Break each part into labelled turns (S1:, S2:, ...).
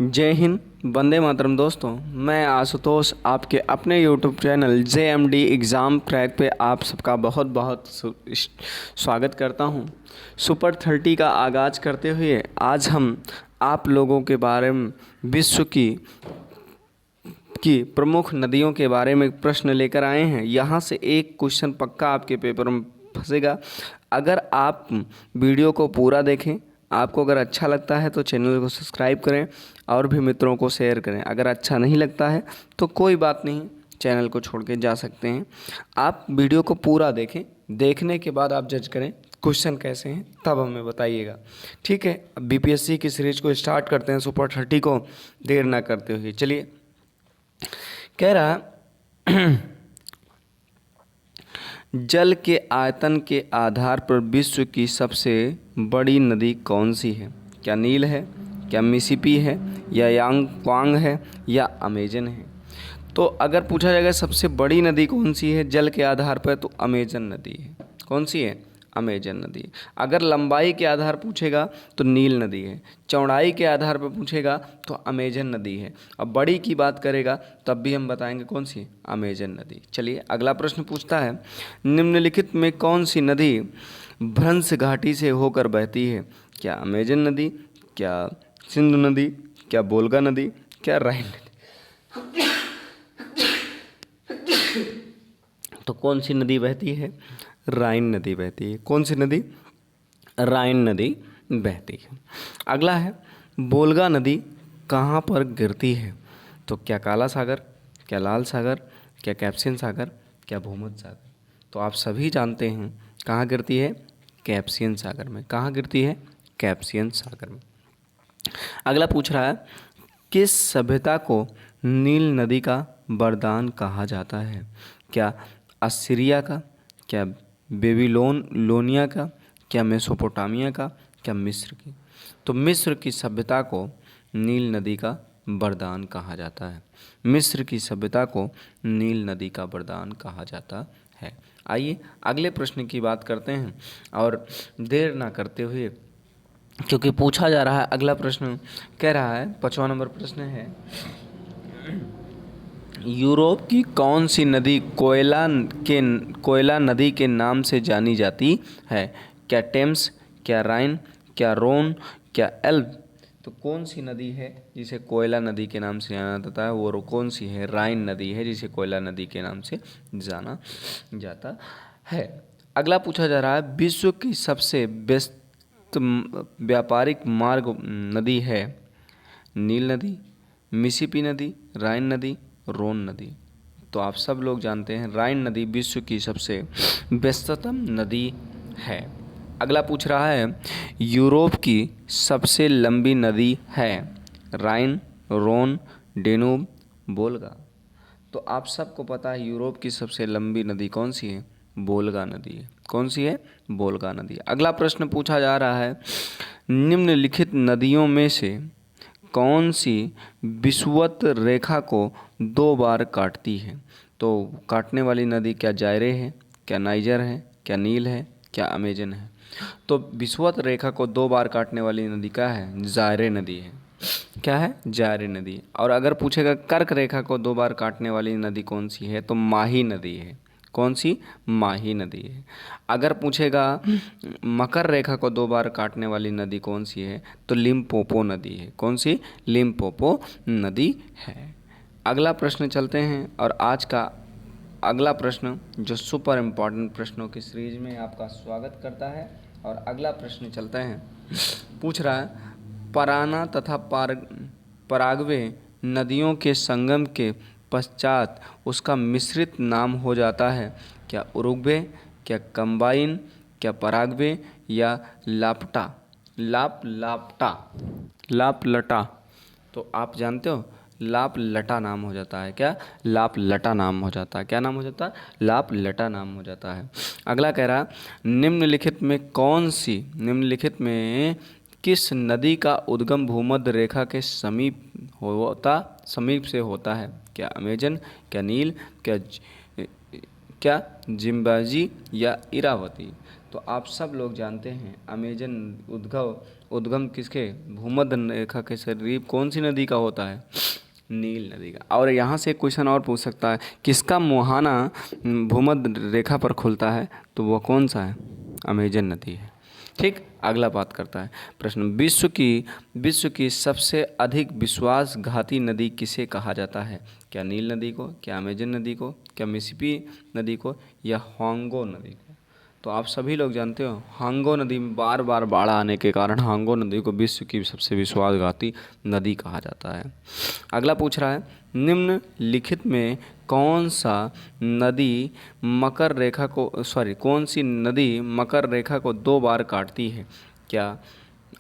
S1: जय हिंद, वंदे मातरम। दोस्तों, मैं आशुतोष आपके अपने YouTube channel JMD exam crack पे आप सबका बहुत बहुत स्वागत करता हूं। सुपर 30 का आगाज़ करते हुए आज हम आप लोगों के बारे में विश्व की प्रमुख नदियों के बारे में प्रश्न लेकर आए हैं। यहाँ से एक क्वेश्चन पक्का आपके पेपर में फंसेगा। अगर आप वीडियो को पूरा देखें, आपको अगर अच्छा लगता है तो चैनल को सब्सक्राइब करें और भी मित्रों को शेयर करें। अगर अच्छा नहीं लगता है तो कोई बात नहीं, चैनल को छोड़ के जा सकते हैं। आप वीडियो को पूरा देखें, देखने के बाद आप जज करें क्वेश्चन कैसे हैं, तब हमें बताइएगा। ठीक है, अब BPSC की सीरीज को स्टार्ट करते हैं, सुपर 30 को देर ना करते हुए। चलिए, कह रहा जल के आयतन के आधार पर विश्व की सबसे बड़ी नदी कौन सी है? क्या नील है, क्या मिसिसिपी है, या यांगवांग है, या अमेजन है? तो अगर पूछा जाएगा सबसे बड़ी नदी कौन सी है जल के आधार पर, तो अमेजन नदी है। कौन सी है? अमेजन नदी। अगर लंबाई के आधार पूछेगा तो नील नदी है। चौड़ाई के आधार पर पूछेगा तो अमेजन नदी है। अब बड़ी की बात करेगा तब भी हम बताएंगे कौन सी है? अमेजन नदी। चलिए, अगला प्रश्न पूछता है, निम्नलिखित में कौन सी नदी भ्रंश घाटी से होकर बहती है? क्या अमेजन नदी, क्या सिंधु नदी, क्या वोल्गा नदी, क्या राइन नदी? तो कौन सी नदी बहती है? राइन नदी बहती है। कौन सी नदी? राइन नदी बहती है। अगला है, वोल्गा नदी कहाँ पर गिरती है? तो क्या काला सागर, क्या लाल सागर, क्या कैस्पियन सागर, क्या भूमध्य सागर? तो आप सभी जानते हैं कहाँ गिरती है? कैस्पियन सागर में। कहाँ गिरती है? कैस्पियन सागर में। अगला पूछ रहा है, किस सभ्यता को नील नदी का वरदान कहा जाता है? क्या असीरिया का, क्या बेबीलोनिया का, क्या मेसोपोटामिया का, क्या मिस्र की? तो मिस्र की सभ्यता को नील नदी का वरदान कहा जाता है। मिस्र की सभ्यता को नील नदी का वरदान कहा जाता है। आइए अगले प्रश्न की बात करते हैं और देर ना करते हुए, क्योंकि पूछा जा रहा है। अगला प्रश्न कह रहा है, 5वां नंबर प्रश्न है, यूरोप की कौन सी नदी कोयला नदी के नाम से जानी जाती है? क्या टेम्स, क्या राइन, क्या रोन, क्या एल्ब? तो कौन सी नदी है जिसे कोयला नदी के नाम से जाना जाता है? वो कौन सी है? राइन नदी है जिसे कोयला नदी के नाम से जाना जाता है। अगला पूछा जा रहा है, विश्व की सबसे व्यस्त व्यापारिक मार्ग नदी है? नील नदी, मिसिसिपी नदी, राइन नदी, रोन नदी? तो आप सब लोग जानते हैं राइन नदी विश्व की सबसे व्यस्ततम नदी है। अगला पूछ रहा है, यूरोप की सबसे लंबी नदी है? राइन, रोन, डेन्यूब, वोल्गा? तो आप सबको पता है यूरोप की सबसे लंबी नदी कौन सी है? वोल्गा नदी है। कौन सी है? वोल्गा नदी। अगला प्रश्न पूछा जा रहा है, निम्नलिखित नदियों में से कौन सी विषुवत रेखा को 2 बार काटती है? तो काटने वाली नदी क्या जायरे है, क्या नाइजर है, क्या नील है, क्या अमेजन है? तो विषुवत रेखा को 2 बार काटने वाली नदी क्या है? जायरे नदी है। क्या है? जायरे नदी। और अगर पूछेगा कर्क रेखा को 2 बार काटने वाली नदी कौन सी है? तो माही नदी है। कौन सी? माही नदी है। अगर पूछेगा मकर रेखा को 2 बार काटने वाली नदी कौन सी है? तो लिम्पोपो नदी है। कौन सी? लिम्पोपो नदी है। अगला प्रश्न चलते हैं, और आज का अगला प्रश्न जो सुपर इम्पॉर्टेंट प्रश्नों की सीरीज में आपका स्वागत करता है। और अगला प्रश्न चलता है, पूछ रहा है, पराना तथा पराग्वे नदियों के संगम के पश्चात उसका मिश्रित नाम हो जाता है? क्या उरुग्वे, क्या कंबाइन, क्या पराग्वे, या लापटा? लापलटा। तो आप जानते हो लापलटा नाम हो जाता है। क्या? लापलटा नाम हो जाता है। क्या नाम हो जाता है? लापलटा नाम हो जाता है। अगला कह रहा, निम्नलिखित में किस नदी का उद्गम भूमध्य रेखा के समीप से होता है? क्या अमेजन, क्या नील, क्या जिम्बाजी, या इरावती? तो आप सब लोग जानते हैं अमेजन उद्गम किसके, भूमध्य रेखा के करीब कौन सी नदी का होता है, नील नदी का। और यहाँ से क्वेश्चन और पूछ सकता है, किसका मुहाना भूमध्य रेखा पर खुलता है, तो वह कौन सा है, अमेजन नदी है। ठीक, अगला बात करता है प्रश्न, विश्व की सबसे अधिक विश्वासघाती नदी किसे कहा जाता है, क्या नील नदी को, क्या अमेजन नदी को, क्या मिसिसिपी नदी को, या होंगो नदी को। तो आप सभी लोग जानते हो हांगो नदी में बार बार बाढ़ आने के कारण हांगो नदी को विश्व की सबसे विश्वासघाती नदी कहा जाता है। अगला पूछ रहा है, निम्नलिखित में कौन सी नदी मकर रेखा को 2 बार काटती है। क्या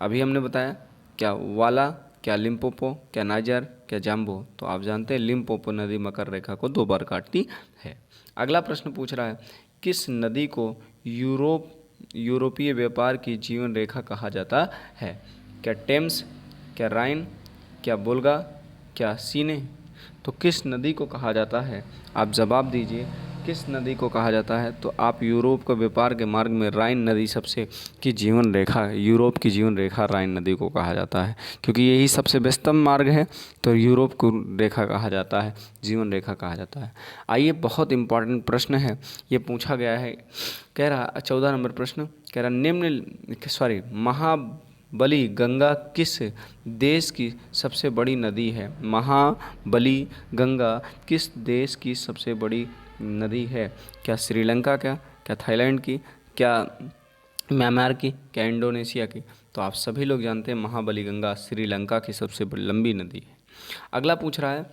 S1: अभी हमने बताया, क्या वाला, क्या लिम्पोपो, क्या नाइजर, क्या जाम्बो। तो आप जानते हैं लिम्पोपो नदी मकर रेखा को 2 बार काटती है। अगला प्रश्न पूछ रहा है, किस नदी को यूरोपीय व्यापार की जीवन रेखा कहा जाता है। क्या टेम्स, क्या राइन, क्या वोल्गा, क्या सीने। तो किस नदी को कहा जाता है, आप जवाब दीजिए, किस नदी को कहा जाता है। तो आप यूरोप के व्यापार के मार्ग में राइन नदी सबसे की जीवन रेखा, यूरोप की जीवन रेखा राइन नदी को कहा जाता है, क्योंकि यही सबसे व्यस्तम मार्ग है, तो यूरोप को रेखा कहा जाता है, जीवन रेखा कहा जाता है। आइए, बहुत इंपॉर्टेंट प्रश्न है, ये पूछा गया है। कह रहा 14 नंबर प्रश्न कह रहा, महाबली गंगा किस देश की सबसे बड़ी नदी है। महाबली गंगा किस देश की सबसे बड़ी नदी है। क्या श्रीलंका का, क्या थाईलैंड की, क्या म्यांमार की, क्या इंडोनेशिया की। तो आप सभी लोग जानते हैं महाबली गंगा श्रीलंका की सबसे बड़ी लंबी नदी है। अगला पूछ रहा है,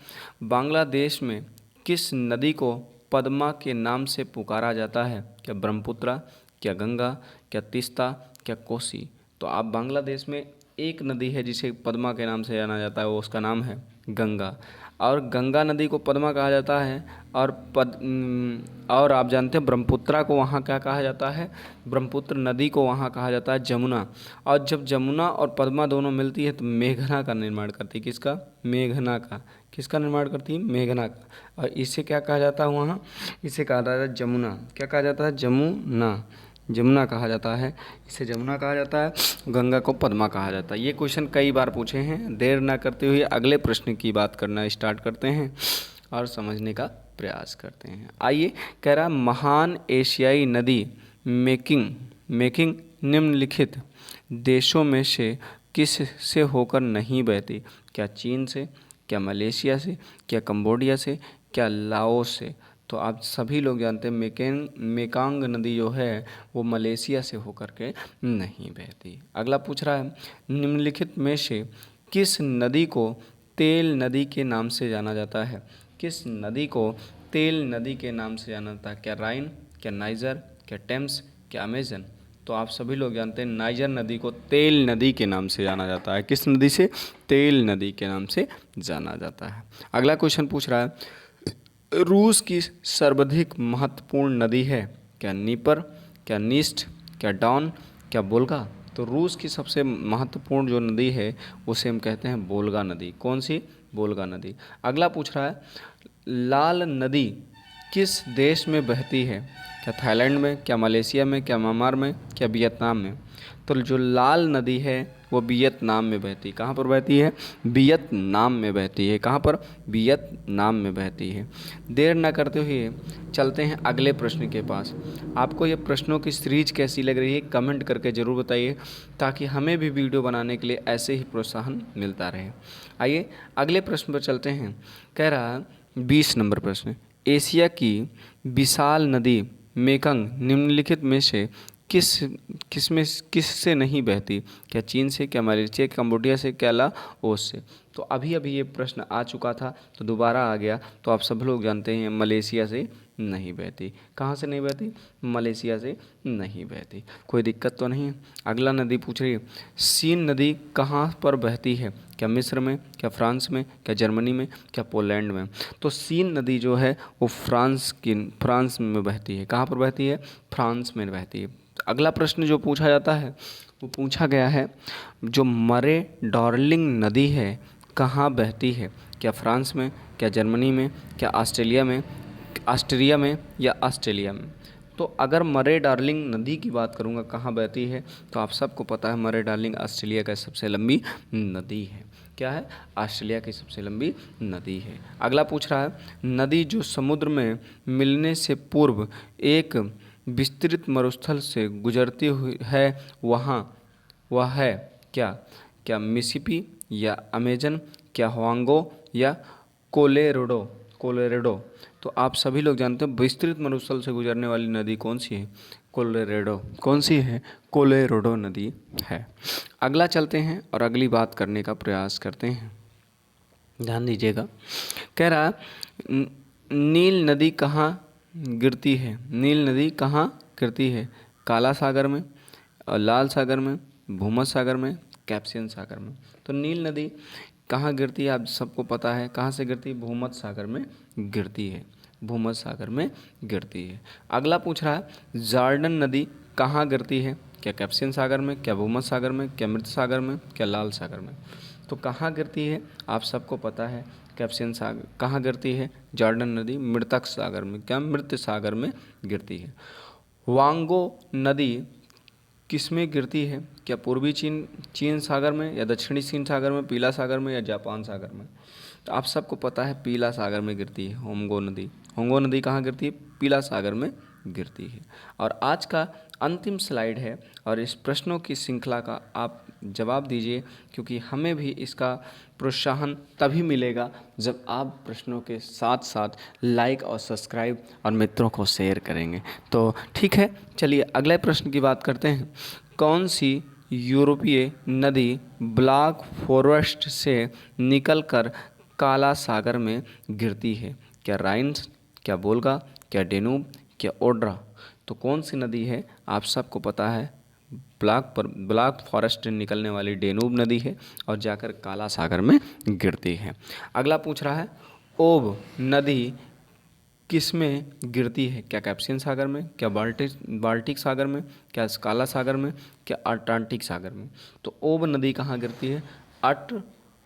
S1: बांग्लादेश में किस नदी को पद्मा के नाम से पुकारा जाता है। क्या ब्रह्मपुत्र, क्या गंगा, क्या तीस्ता, क्या कोसी। तो आप बांग्लादेश में एक नदी है जिसे पद्मा के नाम से जाना जाता है, वो उसका नाम है गंगा। और गंगा नदी को पद्मा कहा जाता है। और आप जानते हैं ब्रह्मपुत्रा को वहाँ क्या कहा जाता है, ब्रह्मपुत्र नदी को वहाँ कहा जाता है जमुना। और जब जमुना और पद्मा दोनों मिलती है तो मेघना का निर्माण करती है। किसका, मेघना का। किसका निर्माण करती है, मेघना का। और इसे क्या कहा जाता है वहाँ, इसे कहा जाता है जमुना। क्या कहा जाता है, जमुना, जमुना कहा जाता है, इसे जमुना कहा जाता है। गंगा को पद्मा कहा जाता है। ये क्वेश्चन कई बार पूछे हैं। देर ना करते हुए अगले प्रश्न की बात करना स्टार्ट करते हैं और समझने का प्रयास करते हैं। आइए, कह रहा महान एशियाई नदी मेकिंग निम्नलिखित देशों में से किस से होकर नहीं बहती। क्या चीन से, क्या मलेशिया से, क्या कंबोडिया से, क्या लाओस से। तो आप सभी लोग जानते हैं मेकांग नदी जो है वो मलेशिया से होकर के नहीं बहती। अगला पूछ रहा है, निम्नलिखित में से किस नदी को तेल नदी के नाम से जाना जाता है। किस नदी को तेल नदी के नाम से जाना जाता है। क्या राइन, क्या नाइजर, क्या टेम्स, क्या अमेजन। तो आप सभी लोग जानते हैं नाइजर नदी को तेल नदी के नाम से जाना जाता है। किस नदी से, तेल नदी के नाम से जाना जाता है। अगला क्वेश्चन पूछ रहा है, रूस की सर्वाधिक महत्वपूर्ण नदी है। क्या नीपर, क्या नीस्ट, क्या डॉन, क्या वोल्गा। तो रूस की सबसे महत्वपूर्ण जो नदी है उसे हम कहते हैं वोल्गा नदी। कौन सी, वोल्गा नदी। अगला पूछ रहा है, लाल नदी किस देश में बहती है। क्या थाईलैंड में, क्या मलेशिया में, क्या म्यांमार में, क्या वियतनाम में। तो जो लाल नदी है वो वियतनाम में बहती है। कहाँ पर बहती है, वियतनाम में बहती है। कहाँ पर, वियतनाम में बहती है। देर न करते हुए चलते हैं अगले प्रश्न के पास। आपको ये प्रश्नों की सीरीज कैसी लग रही है कमेंट करके ज़रूर बताइए, ताकि हमें भी वीडियो बनाने के लिए ऐसे ही प्रोत्साहन मिलता रहे। आइए अगले प्रश्न पर चलते हैं। कह रहा 20 नंबर प्रश्न, एशिया की विशाल नदी मेकंग निम्नलिखित में से किस से नहीं बहती। क्या चीन से, क्या मलेशिया, कंबोडिया से, क्या लाओस से। तो अभी ये प्रश्न आ चुका था तो दोबारा आ गया। तो आप सब लोग जानते हैं मलेशिया से नहीं बहती। कहाँ से नहीं बहती, मलेशिया से नहीं बहती। कोई दिक्कत तो नहीं है। अगला नदी पूछ रही है, सीन नदी कहाँ पर बहती है। क्या मिस्र में, क्या फ्रांस में, क्या जर्मनी में, क्या पोलैंड में। तो सीन नदी जो है वो फ्रांस में बहती है। कहाँ पर बहती है, फ्रांस में बहती है। अगला प्रश्न जो पूछा जाता है वो पूछा गया है, जो मरे डार्लिंग नदी है कहाँ बहती है। क्या फ्रांस में, क्या जर्मनी में, क्या ऑस्ट्रिया में या ऑस्ट्रेलिया में। तो अगर मरे डार्लिंग नदी की बात करूँगा कहाँ बहती है, तो आप सबको पता है मरे डार्लिंग ऑस्ट्रेलिया का सबसे लंबी नदी है। क्या है? ऑस्ट्रेलिया की सबसे लंबी नदी है। अगला पूछ रहा है, नदी जो समुद्र में मिलने से पूर्व एक विस्तृत मरुस्थल से गुजरती हुई है वह है क्या? क्या मिसिसिपी या अमेजन, क्या हुआंगो या कोलोराडो? तो आप सभी लोग जानते हो विस्तृत मरुस्थल से गुजरने वाली नदी कौन सी है? कोलोराडो। कौन सी है? कोलोराडो नदी है। अगला चलते हैं और अगली बात करने का प्रयास करते हैं। ध्यान दीजिएगा, कह रहा नील नदी कहाँ गिरती है? नील नदी कहाँ गिरती है? काला सागर में, लाल सागर में, भूमध्य सागर में, कैस्पियन सागर में। तो नील नदी कहाँ गिरती है? आप सबको पता है कहाँ से गिरती है? भूमध्य सागर में गिरती है। भूमध्य सागर में गिरती है। अगला पूछ रहा है जॉर्डन नदी कहाँ गिरती है? क्या कैस्पियन सागर में, क्या भूमध्य सागर में, क्या मृत सागर में, क्या लाल सागर में? तो कहाँ गिरती है? आप सबको पता है कैस्पियन सागर। कहाँ गिरती है जॉर्डन नदी? मृतक सागर में। क्या? मृत सागर में गिरती है। वांगो नदी किस में गिरती है? क्या पूर्वी चीन सागर में, या दक्षिणी चीन सागर में, पीला सागर में, या जापान सागर में? तो आप सबको पता है पीला सागर में गिरती है होंगो नदी। होंगो नदी कहाँ गिरती है? पीला सागर में गिरती है। और आज का अंतिम स्लाइड है और इस प्रश्नों की श्रृंखला का आप जवाब दीजिए, क्योंकि हमें भी इसका प्रोत्साहन तभी मिलेगा जब आप प्रश्नों के साथ साथ लाइक और सब्सक्राइब और मित्रों को शेयर करेंगे। तो ठीक है, चलिए अगले प्रश्न की बात करते हैं। कौन सी यूरोपीय नदी ब्लैक फॉरेस्ट से निकलकर काला सागर में गिरती है? क्या राइन, क्या वोल्गा, क्या डेन्यूब, क्या ओड्रा? तो कौन सी नदी है? आप सबको पता है ब्लैक फॉरेस्ट से निकलने वाली डेन्यूब नदी है और जाकर काला सागर में गिरती है। अगला पूछ रहा है ओब नदी किस में गिरती है? क्या कैस्पियन सागर में, क्या बाल्टिक सागर में, क्या काला सागर में, क्या अटलांटिक सागर में? तो ओब नदी कहाँ गिरती है?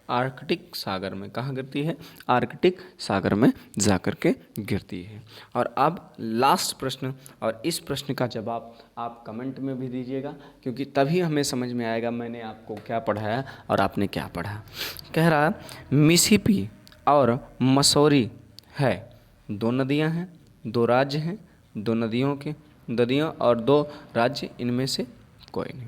S1: आर्कटिक सागर में। कहाँ गिरती है? आर्कटिक सागर में जाकर के गिरती है। और अब लास्ट प्रश्न, और इस प्रश्न का जवाब आप कमेंट में भी दीजिएगा, क्योंकि तभी हमें समझ में आएगा मैंने आपको क्या पढ़ाया और आपने क्या पढ़ा। कह रहा मिसिसिपी और मसूरी है दो नदियां हैं, दो राज्य हैं, दो नदियों और दो राज्य, इनमें से कोई नहीं।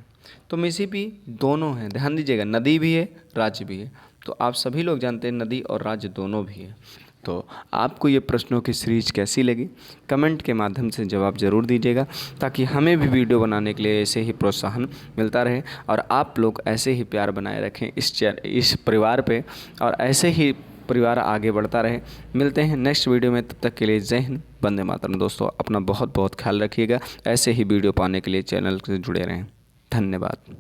S1: तो मिसिसिपी दोनों हैं, ध्यान दीजिएगा, नदी भी है राज्य भी है। तो आप सभी लोग जानते हैं नदी और राज्य दोनों भी है। तो आपको ये प्रश्नों की सीरीज कैसी लगी कमेंट के माध्यम से जवाब ज़रूर दीजिएगा, ताकि हमें भी वीडियो बनाने के लिए ऐसे ही प्रोत्साहन मिलता रहे और आप लोग ऐसे ही प्यार बनाए रखें इस परिवार पे, और ऐसे ही परिवार आगे बढ़ता रहे। मिलते हैं नेक्स्ट वीडियो में, तब तक के लिए जय हिंद, वंदे मातरम। दोस्तों अपना बहुत बहुत ख्याल रखिएगा। ऐसे ही वीडियो पाने के लिए चैनल से जुड़े रहें। धन्यवाद।